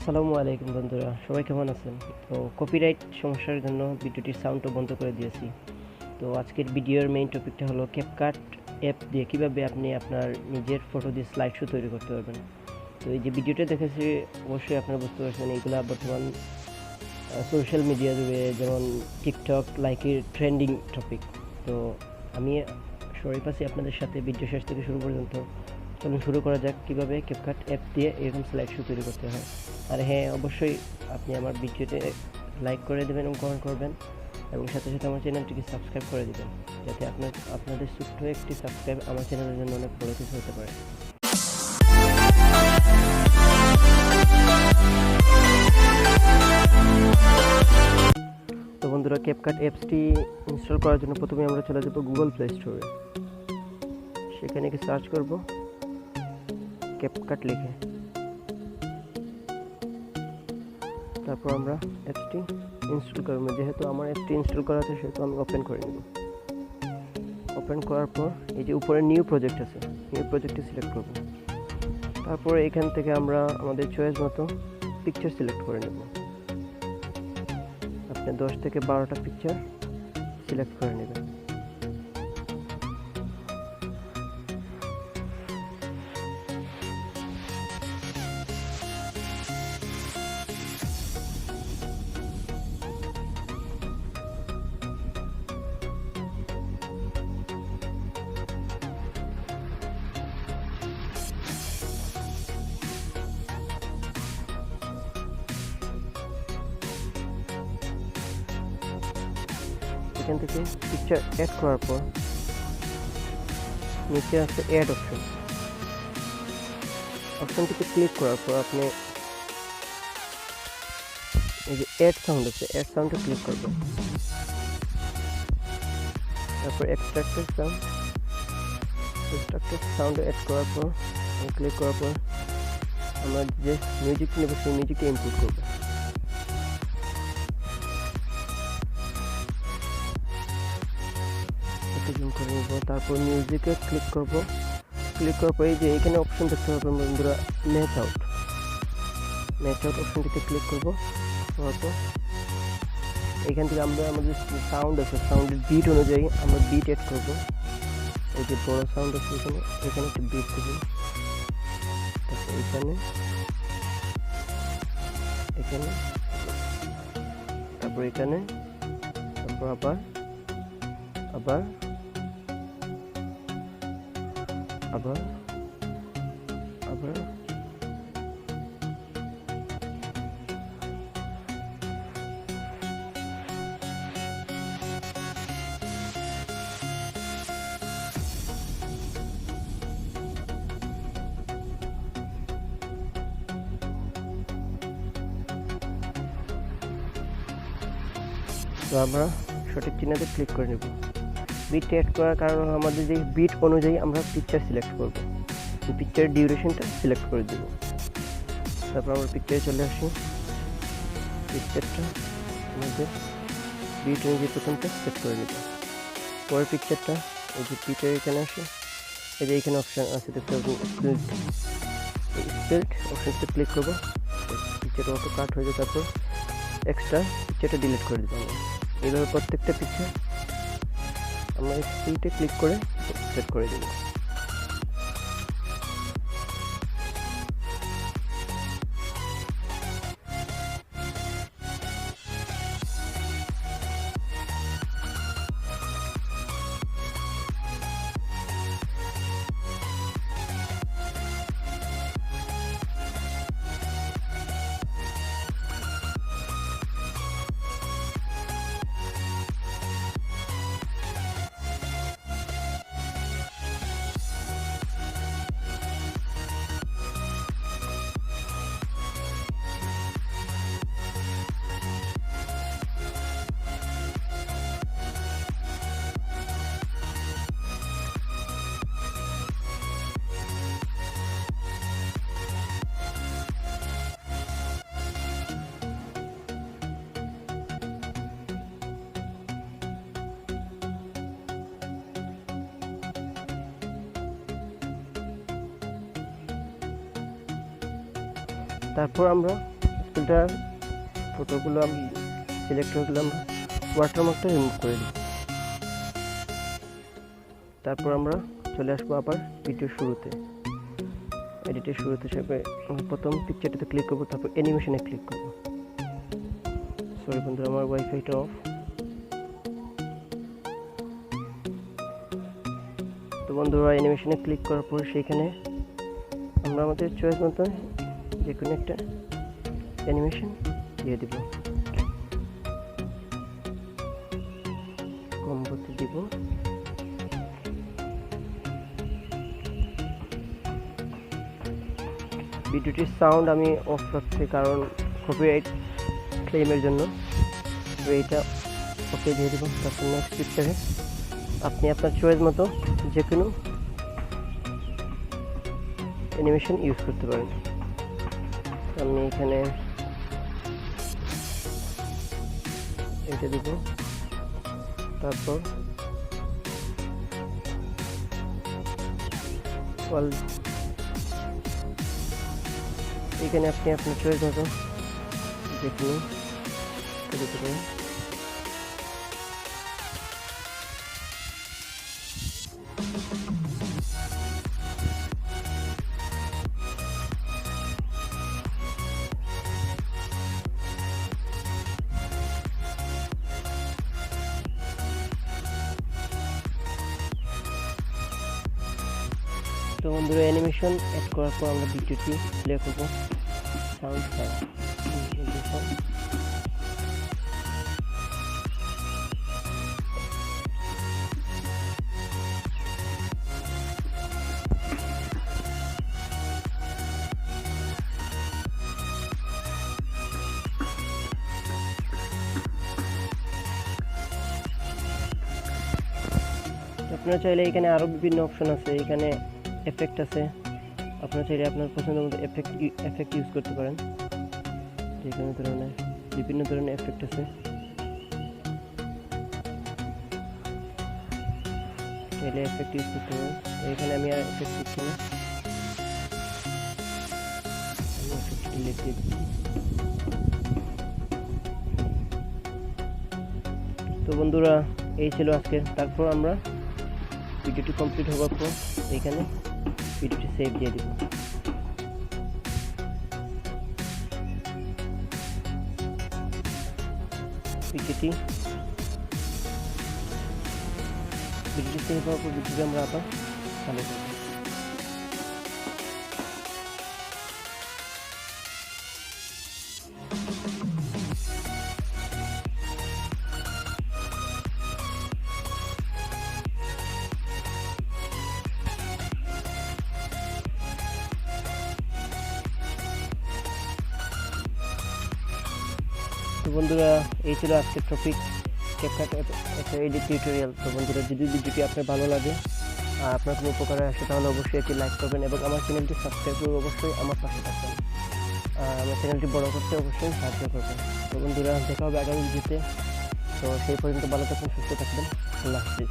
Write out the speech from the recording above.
আসসালামু আলাইকুম বন্ধুরা, সবাই কেমন আছেন? তো কপিরাইট সমস্যার জন্য ভিডিওটির সাউন্ডও বন্ধ করে দিয়েছি। তো আজকের ভিডিওর মেইন টপিকটা হলো ক্যাপকাট অ্যাপ দিয়ে কীভাবে আপনি আপনার নিজের ফটো দিয়ে স্লাইড শো তৈরি করতে পারবেন। তো এই যে ভিডিওটা দেখেছি অবশ্যই আপনারা বুঝতে পারছেন এইগুলো বর্তমান সোশ্যাল মিডিয়া জুড়ে যেমন টিকটক লাইকের ট্রেন্ডিং টপিক। তো আমি শরীফ আছি আপনাদের সাথে ভিডিও শেষ থেকে শুরু পর্যন্ত। চলুন শুরু করা যাক কীভাবে ক্যাপকাট অ্যাপ দিয়ে এরকম স্লাইড শো তৈরি করতে হয়। আর হ্যাঁ, অবশ্যই আপনি আমার ভিডিওতে লাইক করে দেবেন এবং কমেন্ট করবেন এবং সাথে সাথে আমার চ্যানেলটিকে সাবস্ক্রাইব করে দেবেন, যাতে আপনাদের ছোট্ট একটি সাবস্ক্রাইব আমার চ্যানেলের জন্য অনেক বড় কিছু হতে পারে। তো বন্ধুরা, ক্যাপকাট অ্যাপসটি ইনস্টল করার জন্য প্রথমে আমরা চলে যাব গুগল প্লে স্টোরে। সেখানে গিয়ে সার্চ করব ক্যাপকাট লিখে। তারপর আমরা অ্যাপসটি ইনস্টল করব। যেহেতু আমার অ্যাপসটি ইনস্টল করা আছে সেহেতু আমি ওপেন করে নেব। ওপেন করার পর এই যে উপরে নিউ প্রজেক্ট আছে, নিউ প্রজেক্টটি সিলেক্ট করব। তারপর এখান থেকে আমরা আমাদের চয়েস মতো পিকচার সিলেক্ট করে নেব। আপনি 10 থেকে 12টা পিকচার সিলেক্ট করে নেবেন। এখান থেকে পিকচার অ্যাড করার পর নিচে আছে অ্যাড অপশন। অপশনটিতে ক্লিক করার পর আপনি এই যে অ্যাড সাউন্ড আছে, অ্যাড সাউন্ডে ক্লিক করবেন। তারপর এক্সট্রাক্টেড সাউন্ড অ্যাড করার পর ক্লিক করার পর আমরা যে মিউজিক নেব সেই মিউজিকটা ইনপুট করব। করে নেব। তারপর মিউজিকে ক্লিক করব। ক্লিক করার পর এই যে এখানে অপশন দেখতে পাবেন বন্ধুরা, ম্যাচ আউট অপশনটিতে ক্লিক করব। তারপর এখান থেকে আমরা আমাদের সাউন্ড আছে, সাউন্ডের বিট অনুযায়ী আমরা বিট অ্যাড করব। এই যে বড় সাউন্ড আছে এখানে একটু বিট দেবেন। তারপর তারপর এখানে তারপর আবার আবার আবার আবার তো আমরা সঠিক চিহ্নতে ক্লিক করে নেব। বিট অ্যাড করার কারণ আমাদের যে বিট অনুযায়ী আমরা পিকচার সিলেক্ট করব। পিকচারের ডিউরেশনটা সিলেক্ট করে দেব। তারপর আমরা পিকচারে চলে আসি। পিকচারটা আমাদের বিট অনুযায়ী প্রথমটা সেট করে নেব। পরের পিকচারটা এই যে পিকচার এখানে আসে, এই যে এখানে অপশান আছে দেখতে পাবেন স্পিল্ড অপশানতে ক্লিক করবো। পিকচারটা অটো কাট হয়ে যায়। তারপর এক্সট্রা পিকচারটা ডিলিট করে দেবো। এইভাবে প্রত্যেকটা পিকচার আমরা স্পিডে ক্লিক করে সেট করে দেব। তারপর আমরা ফিল্টার ফটোগুলো আমি সিলেক্ট করে দিলাম, ওয়াটারমার্কটা রিমুভ করে দিই। তারপর আমরা চলে আসবো আবার ভিডিওর শুরুতে, এডিটের শুরুতে হিসেবে আমরা প্রথম পিকচারটাতে ক্লিক করবো, তারপর অ্যানিমেশনে ক্লিক করবো। সরি বন্ধুরা, আমার ওয়াইফাইটা অফ। তো বন্ধুরা, অ্যানিমেশনে ক্লিক করার পর সেখানে আমরা আমাদের চয়েস মতো যে কোনো একটা অ্যানিমেশন দিয়ে দিব। কম্বোতে দিব। ভিডিওটির সাউন্ড আমি অফ রাখছি কারণ কপিরাইট ক্লেমের জন্য। তো এইটা ওকে দিয়ে দিব। তারপর নেক্সট পিকচারে আপনি আপনার চয়েস মতো যে কোনো অ্যানিমেশন ইউজ করতে পারেন। আমি এখানে এটা দিব। তারপর এখানে আপনি আপনার চয়েস মতো যে কোনো দিতে পারেন। তো বন্ধুরা, অ্যানিমেশন অ্যাড করার পর আমরা ভিডিওটি প্লে করবো সাউন্ড ছাড়া। আপনারা চাইলে এখানে আরও বিভিন্ন অপশন আছে, এখানে এফেক্ট আছে, আপনারা চাইলে আপনার পছন্দ মতো এফেক্ট ইউজ করতে পারেন। যেকোনো ধরনের বিভিন্ন ধরনের এফেক্ট আছে, চাইলে এফেক্ট ইউজ করতে পারেন। এখানে আমি আর এফেক্ট দিচ্ছি না, আমি এফেক্ট ডিলিট দিয়ে দিচ্ছি। তো বন্ধুরা, এই ছিল আজকে। তারপর আমরা ভিডিওটি কমপ্লিট হওয়ার পর এখানে ভিডিওটি সেভ দিয়ে দিব। ভিডিওটি সেভ হওয়ার পর ভিডিওটি আমরা আবার চালু করব। তো বন্ধুরা, এই ছিল আজকের টপিক, CapCut একটা এডিট টিউটোরিয়াল। তো বন্ধুরা, যদি ভিডিওটি আপনার ভালো লাগে আর আপনার কোনো উপকারে আসে তাহলে অবশ্যই একটি লাইক করবেন এবং আমার চ্যানেলটি সাবস্ক্রাইব করে অবশ্যই আমার পাশে থাকবেন। আমার চ্যানেলটি বড় করতে অবশ্যই সাহায্য করবেন। তো বন্ধুরা, দেখা হবে আগামী ভিডিওতে। তো সেই পর্যন্ত ভালো থাকবেন, সুস্থ থাকবেন। আল্লাহ হাফিজ।